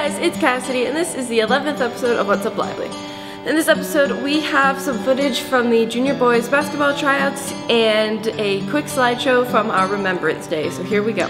guys, it's Cassidy, and this is the 11th episode of What's Up Lively. In this episode, we have some footage from the Junior Boys Basketball Tryouts and a quick slideshow from our Remembrance Day, so here we go.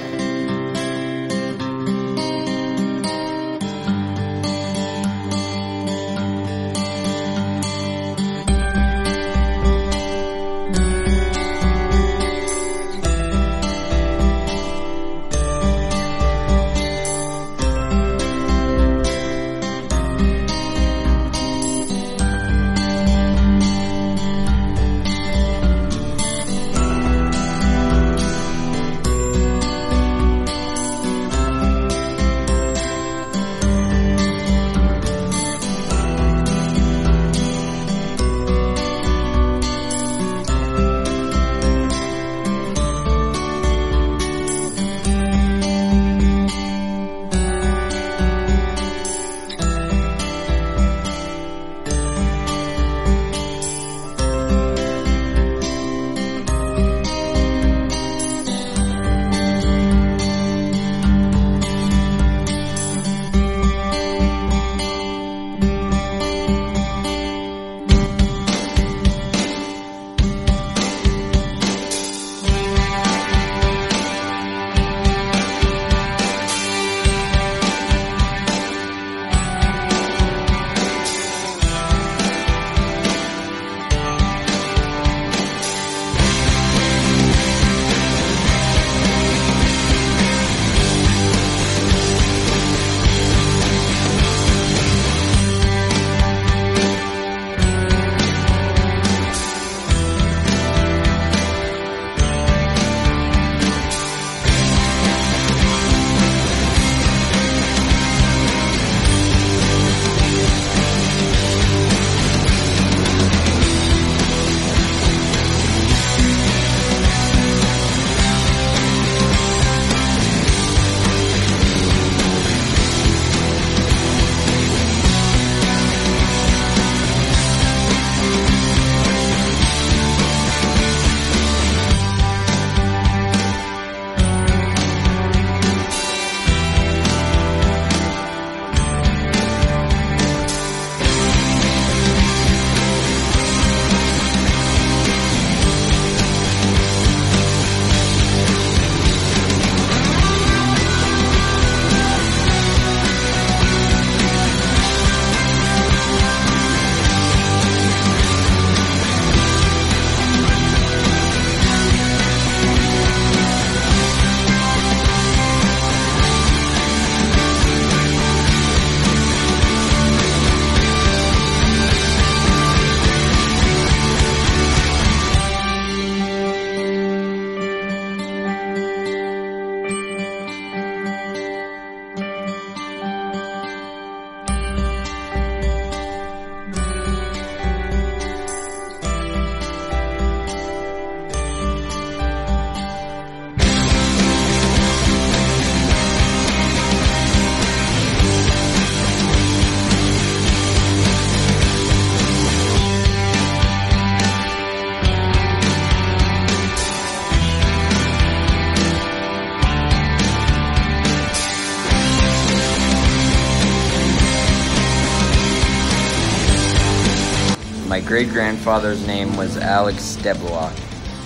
My great-grandfather's name was Alex Steblock.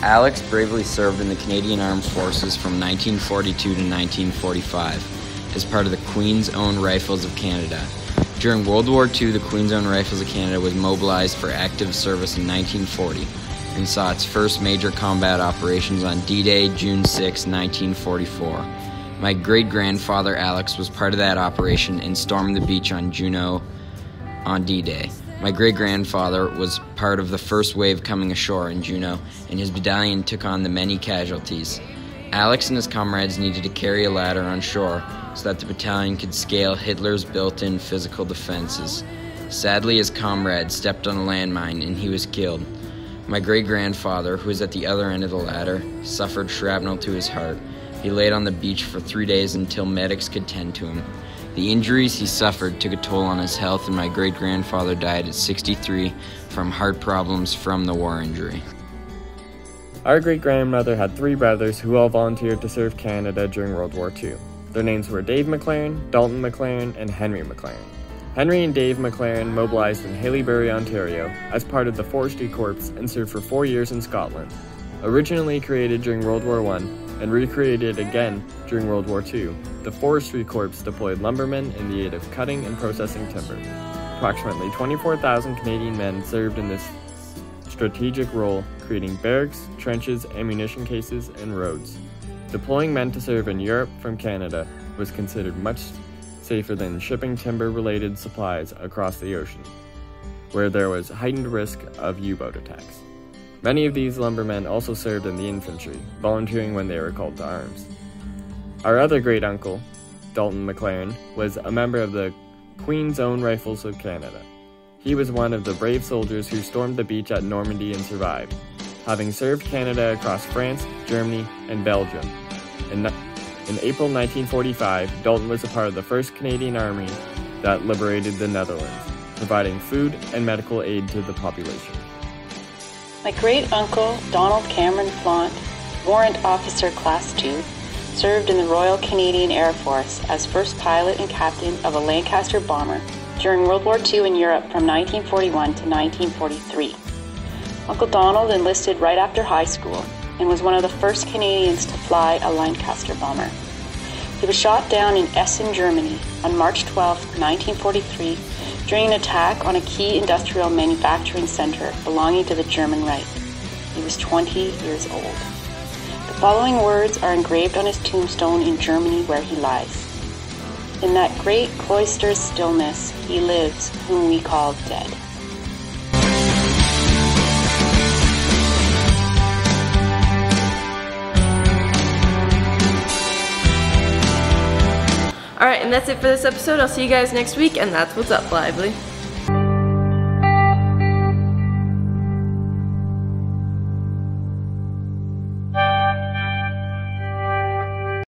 Alex bravely served in the Canadian Armed Forces from 1942 to 1945 as part of the Queen's Own Rifles of Canada. During World War II, the Queen's Own Rifles of Canada was mobilized for active service in 1940 and saw its first major combat operations on D-Day, June 6, 1944. My great-grandfather Alex was part of that operation and stormed the beach on Juno on D-Day. My great-grandfather was part of the first wave coming ashore in Juneau, and his battalion took on the many casualties. Alex and his comrades needed to carry a ladder on shore so that the battalion could scale Hitler's built-in physical defenses. Sadly, his comrade stepped on a landmine and he was killed. My great-grandfather, who was at the other end of the ladder, suffered shrapnel to his heart. He laid on the beach for 3 days until medics could tend to him. The injuries he suffered took a toll on his health, and my great-grandfather died at 63 from heart problems from the war injury. Our great-grandmother had 3 brothers who all volunteered to serve Canada during World War II. Their names were Dave McLaren, Dalton McLaren, and Henry McLaren. Henry and Dave McLaren mobilized in Haileybury, Ontario, as part of the Forestry Corps and served for 4 years in Scotland. Originally created during World War I and recreated again during World War II, the Forestry Corps deployed lumbermen in the aid of cutting and processing timber. Approximately 24,000 Canadian men served in this strategic role, creating barracks, trenches, ammunition cases, and roads. Deploying men to serve in Europe from Canada was considered much safer than shipping timber-related supplies across the ocean, where there was heightened risk of U-boat attacks. Many of these lumbermen also served in the infantry, volunteering when they were called to arms. Our other great-uncle, Dalton McLaren, was a member of the Queen's Own Rifles of Canada. He was one of the brave soldiers who stormed the beach at Normandy and survived, having served Canada across France, Germany, and Belgium. In April 1945, Dalton was a part of the 1st Canadian Army that liberated the Netherlands, providing food and medical aid to the population. My great-uncle, Donald Cameron Flaunt, Warrant Officer Class 2, served in the Royal Canadian Air Force as first pilot and captain of a Lancaster bomber during World War II in Europe from 1941 to 1943. Uncle Donald enlisted right after high school and was one of the first Canadians to fly a Lancaster bomber. He was shot down in Essen, Germany on March 12, 1943 during an attack on a key industrial manufacturing center belonging to the German Reich. He was 20 years old. The following words are engraved on his tombstone in Germany where he lies. In that great cloister's stillness, he lives whom we call dead. Alright, and that's it for this episode. I'll see you guys next week, and that's what's up, Lively.